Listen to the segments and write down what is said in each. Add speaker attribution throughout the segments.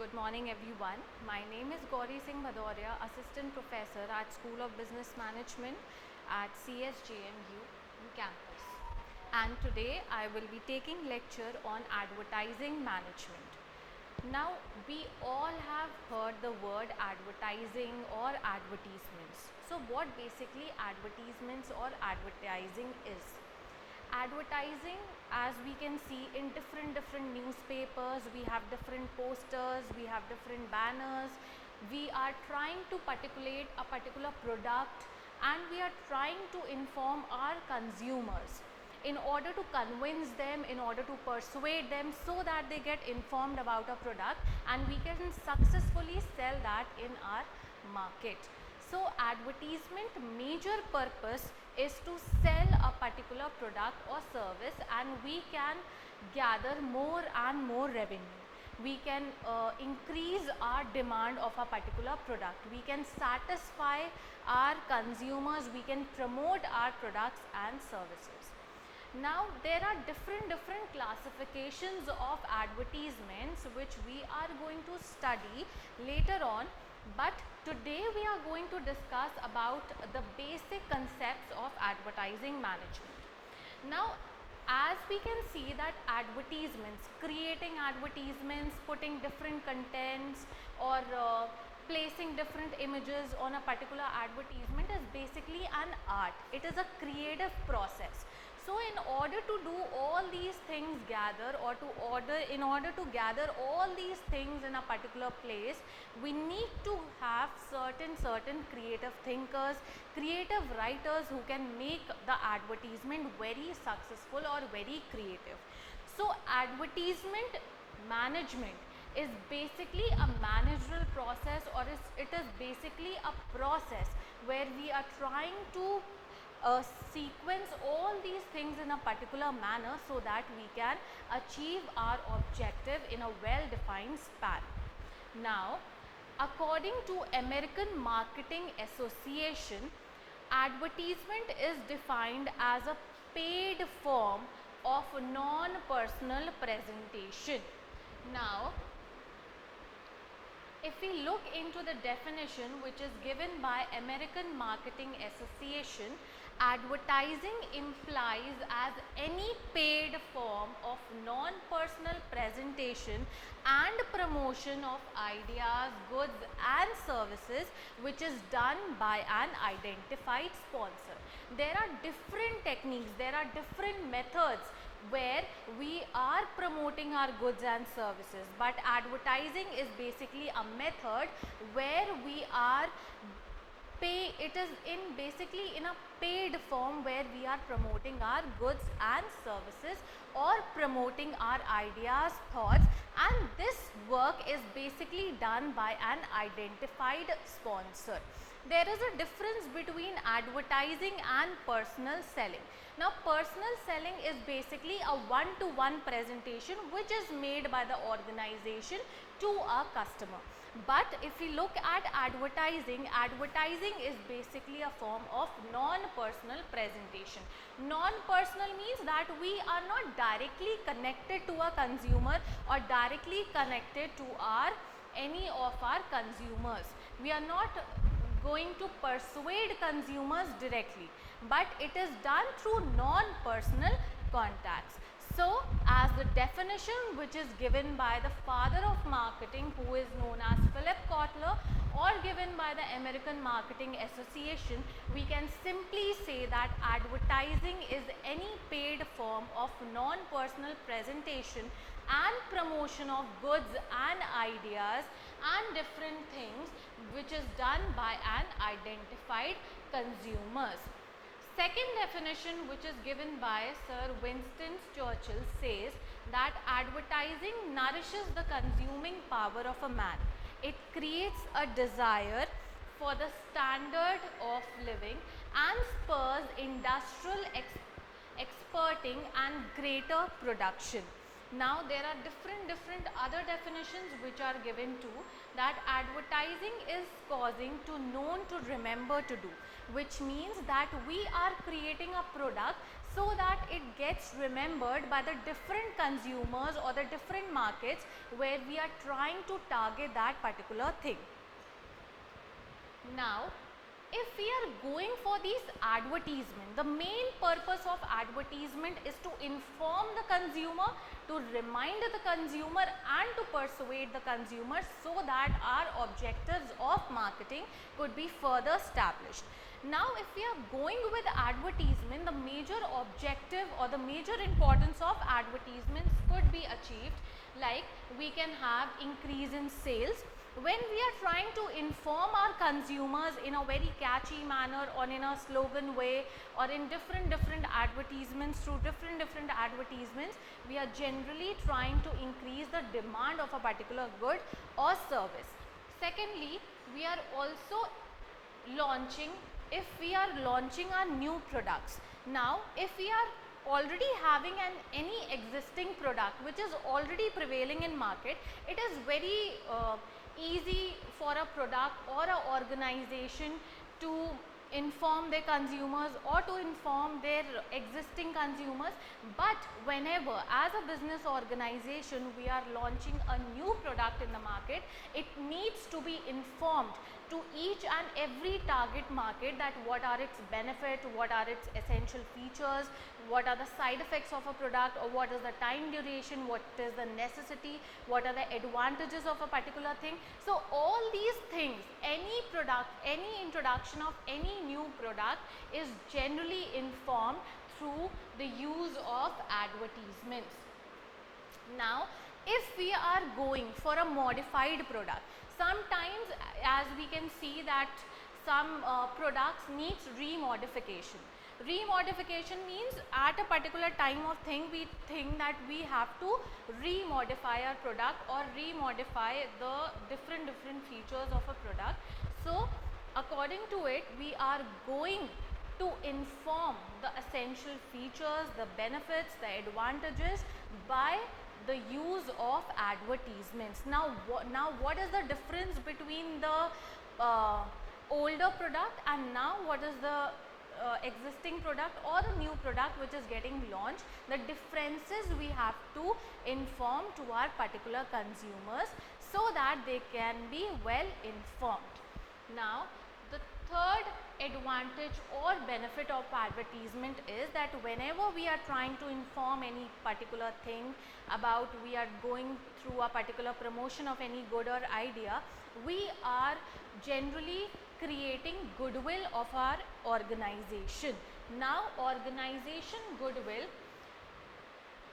Speaker 1: Good morning everyone. My name is Gauri Singh Bhadoria, Assistant Professor at School of Business Management at CSJMU campus. And today I will be taking lecture on advertising management. Now we all have heard the word advertising or advertisements. So what basically advertisements or advertising is? Advertising, as we can see in different newspapers, we have different posters, we have different banners. We are trying to articulate a particular product and we are trying to inform our consumers in order to convince them, in order to persuade them so that they get informed about a product and we can successfully sell that in our market. So advertisement major purpose is to sell a particular product or service and we can gather more and more revenue. We can increase our demand of a particular product. We can satisfy our consumers, we can promote our products and services. Now there are different classifications of advertisements which we are going to study later on, but today we are going to discuss about the basic concepts of advertising management. Now as we can see that advertisements, creating advertisements, putting different contents or placing different images on a particular advertisement is basically an art. It is a creative process. So in order to do all these things in order to gather all these things in a particular place, we need to have certain creative thinkers, creative writers who can make the advertisement very successful or very creative. So advertisement management is basically a managerial process, or it is basically a process where we are trying to sequence all these things in a particular manner so that we can achieve our objective in a well-defined span. Now, according to American Marketing Association, advertisement is defined as a paid form of non-personal presentation. Now, if we look into the definition which is given by American Marketing Association, advertising implies as any paid form of non-personal presentation and promotion of ideas, goods and services which is done by an identified sponsor. There are different techniques, there are different methods where we are promoting our goods and services, but advertising is basically a method where we are it is basically in a paid form where we are promoting our goods and services or promoting our ideas, thoughts, and this work is basically done by an identified sponsor. There is a difference between advertising and personal selling. Now personal selling is basically a one-to-one presentation which is made by the organization to a customer. But if we look at advertising, advertising is basically a form of non-personal presentation. Non-personal means that we are not directly connected to a consumer or directly connected to any of our consumers. We are not going to persuade consumers directly, but it is done through non-personal contacts. So as the definition which is given by the father of marketing, who is known as Philip Kotler, or given by the American Marketing Association, we can simply say that advertising is any paid form of non-personal presentation and promotion of goods and ideas and different things which is done by an identified consumers. Second definition, which is given by Sir Winston Churchill, says that advertising nourishes the consuming power of a man. It creates a desire for the standard of living and spurs industrial exporting and greater production. Now there are different other definitions which are given too, that advertising is causing to known to remember to do. which means that we are creating a product so that it gets remembered by the different consumers or the different markets where we are trying to target that particular thing. Now, if we are going for these advertisement, the main purpose of advertisement is to inform the consumer, to remind the consumer and to persuade the consumer so that our objectives of marketing could be further established. Now, if we are going with advertisement, the major objective or the major importance of advertisements could be achieved, like we can have increase in sales. When we are trying to inform our consumers in a very catchy manner or in a slogan way or in different advertisements, through different advertisements, we are generally trying to increase the demand of a particular good or service. Secondly, we are also launching, if we are launching our new products. Now, if we are already having any existing product which is already prevailing in market, it is very easy for a product or an organization to inform their consumers or to inform their existing consumers. But whenever as a business organization we are launching a new product in the market, it needs to be informed to each and every target market that what are its benefits, what are its essential features, what are the side effects of a product, or what is the time duration, what is the necessity, what are the advantages of a particular thing. So all these things, any product, any introduction of any new product is generally informed through the use of advertisements. Now, if we are going for a modified product, sometimes as we can see that some products needs remodification. Remodification means at a particular time of thing we think that we have to remodify our product or remodify the different features of a product. So according to it, we are going to inform the essential features, the benefits, the advantages by the use of advertisements. Now what is the difference between the older product and now what is the existing product or the new product which is getting launched? The differences we have to inform to our particular consumers so that they can be well informed. Now, the third advantage or benefit of advertisement is that whenever we are trying to inform any particular thing about, we are going through a particular promotion of any good or idea, we are generally creating goodwill of our organization. Now, organization goodwill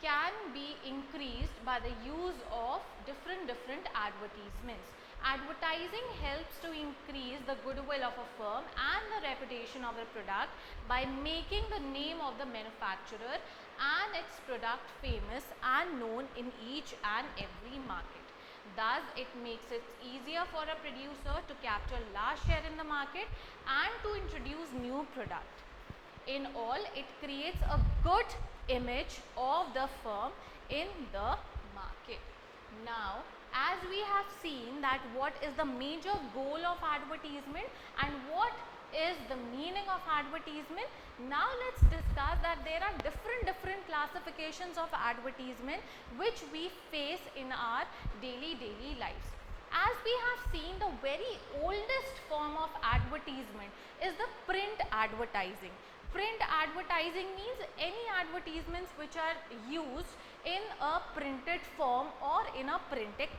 Speaker 1: can be increased by the use of different advertisements. Advertising helps to increase the goodwill of a firm and the reputation of a product by making the name of the manufacturer and its product famous and known in each and every market. Thus, it makes it easier for a producer to capture large share in the market and to introduce new product. In all, it creates a good image of the firm in the market. Now, as we have seen that what is the major goal of advertisement and what is the meaning of advertisement, now let's discuss that there are different classifications of advertisement which we face in our daily lives. As we have seen, the very oldest form of advertisement is the print advertising. Print advertising means any advertisements which are used in a printed form or in a printed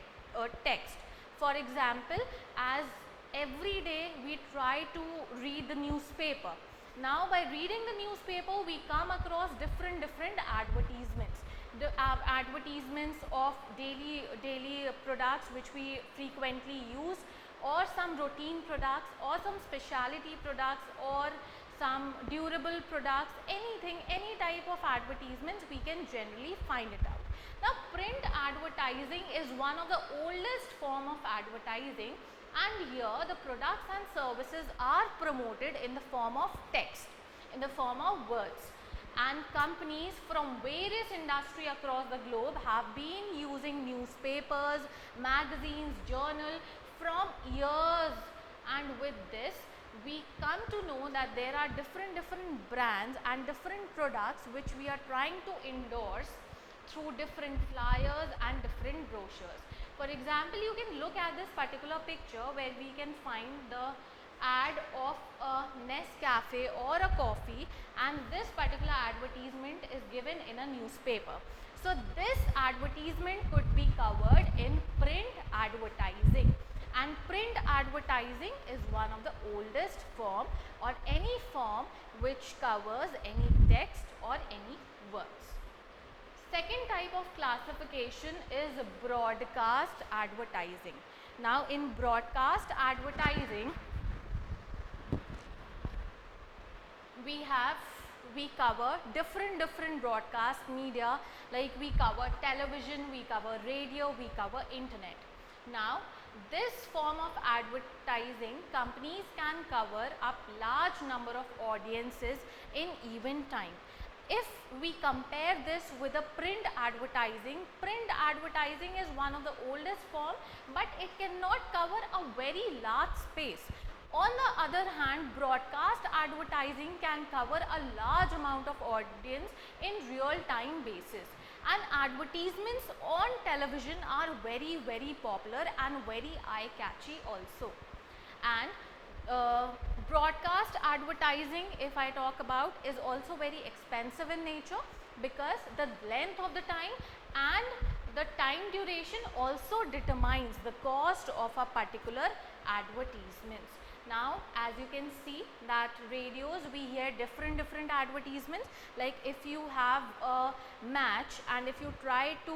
Speaker 1: text. For example, as every day we try to read the newspaper. Now by reading the newspaper we come across different advertisements. The advertisements of daily products which we frequently use, or some routine products, or some specialty products, or some durable products, anything, any type of advertisements we can generally find it out. Now print advertising is one of the oldest form of advertising, and here the products and services are promoted in the form of text, in the form of words. And companies from various industry across the globe have been using newspapers, magazines, journal from years, and with this we come to know that there are different brands and different products which we are trying to endorse through different flyers and different brochures. For example, you can look at this particular picture where we can find the ad of a Nescafe or a coffee, and this particular advertisement is given in a newspaper. So this advertisement could be covered in print advertising, and print advertising is one of the oldest form or any form which covers any text or any words. Second type of classification is broadcast advertising. Now in broadcast advertising, we cover different broadcast media, like we cover television, we cover radio, we cover internet. Now this form of advertising, companies can cover up large number of audiences in even time. If we compare this with a print advertising is one of the oldest form, but it cannot cover a very large space. On the other hand, broadcast advertising can cover a large amount of audience in real time basis, and advertisements on television are very popular and very eye catchy also. And broadcast advertising, if I talk about, is also very expensive in nature, because the length of the time and the time duration also determines the cost of a particular advertisements. Now as you can see that radios, we hear different advertisements, like if you have a match and if you try to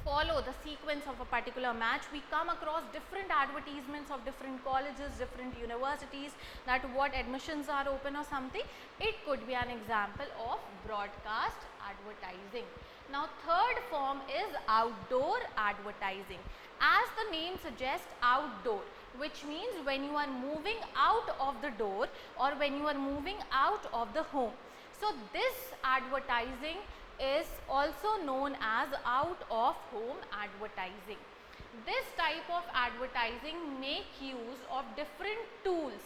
Speaker 1: follow the sequence of a particular match, we come across different advertisements of different colleges, different universities, that what admissions are open or something. It could be an example of broadcast advertising. Now third form is outdoor advertising. As the name suggests, outdoor, which means when you are moving out of the door or when you are moving out of the home. So this advertising is also known as out of home advertising. This type of advertising make use of different tools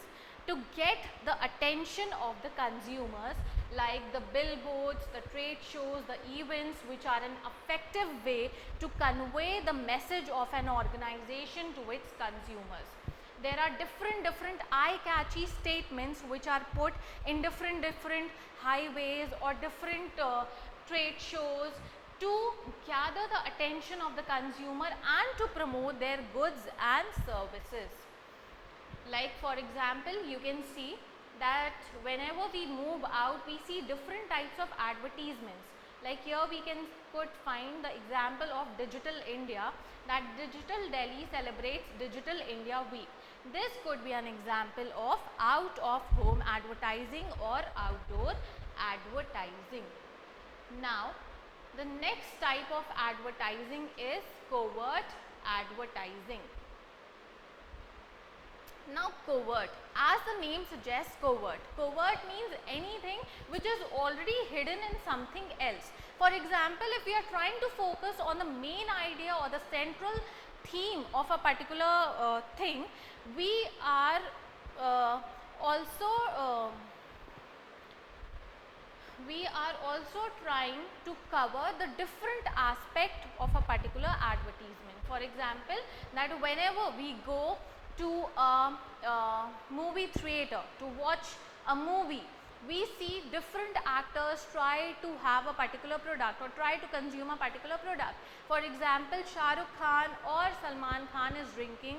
Speaker 1: to get the attention of the consumers, like the billboards, the trade shows, the events, which are an effective way to convey the message of an organization to its consumers. There are different eye-catchy statements which are put in different highways or different trade shows to gather the attention of the consumer and to promote their goods and services. Like for example, you can see that whenever we move out, we see different types of advertisements. Like here we could find the example of Digital India, that Digital Delhi celebrates Digital India Week. This could be an example of out of home advertising or outdoor advertising. Now the next type of advertising is covert advertising. Now covert, as the name suggests, covert means anything which is already hidden in something else. For example, if we are trying to focus on the main idea or the central theme of a particular thing, we are also trying to cover the different aspect of a particular advertisement. For example, that whenever we go to a movie theater to watch a movie, we see different actors try to have a particular product or try to consume a particular product. For example, Shah Rukh Khan or Salman Khan is drinking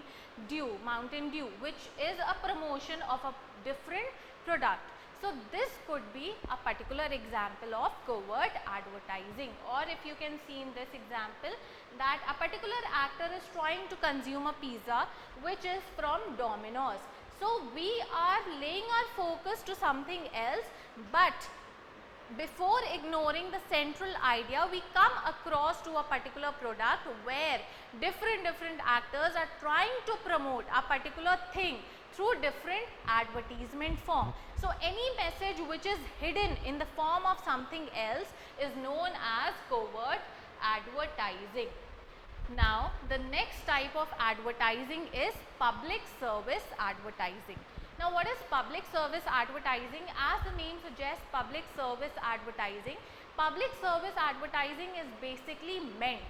Speaker 1: Mountain Dew, which is a promotion of a different product. So this could be a particular example of covert advertising. Or if you can see in this example that a particular actor is trying to consume a pizza which is from Domino's. So we are laying our focus to something else, but before ignoring the central idea, we come across to a particular product where different actors are trying to promote a particular thing through different advertisement form. So any message which is hidden in the form of something else is known as covert advertising. Now, the next type of advertising is public service advertising. Now, what is public service advertising? As the name suggests, public service advertising. Public service advertising is basically meant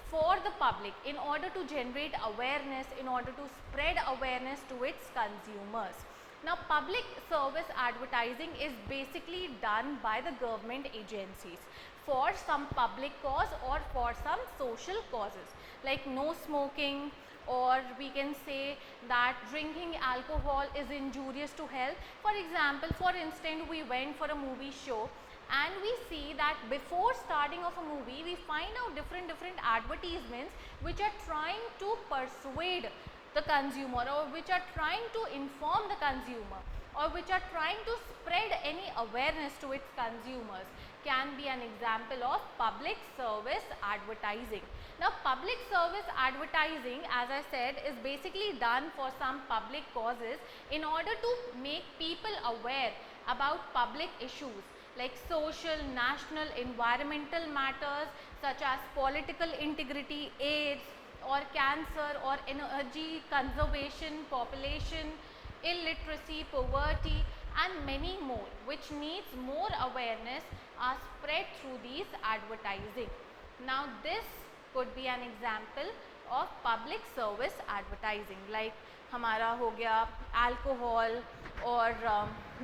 Speaker 1: for the public in order to generate awareness, in order to spread awareness to its consumers. Now, public service advertising is basically done by the government agencies for some public cause or for some social causes, like no smoking, or we can say that drinking alcohol is injurious to health. For example, for instance, we went for a movie show and we see that before starting of a movie, we find out different advertisements which are trying to persuade the consumer, or which are trying to inform the consumer, or which are trying to spread any awareness to its consumers, can be an example of public service advertising. Now, public service advertising, as I said, is basically done for some public causes in order to make people aware about public issues like social, national, environmental matters such as political integrity, AIDS, or cancer, or energy conservation, population, illiteracy, poverty, and many more, which needs more awareness are spread through these advertising. Now, this could be an example of public service advertising, like हमारा हो गया alcohol, or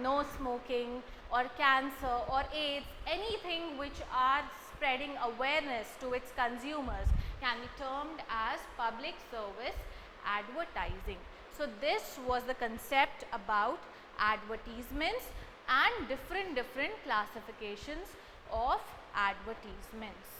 Speaker 1: no smoking, or cancer, or AIDS, anything which are spreading awareness to its consumers can be termed as public service advertising. So, this was the concept about advertisements and different classifications of advertisements.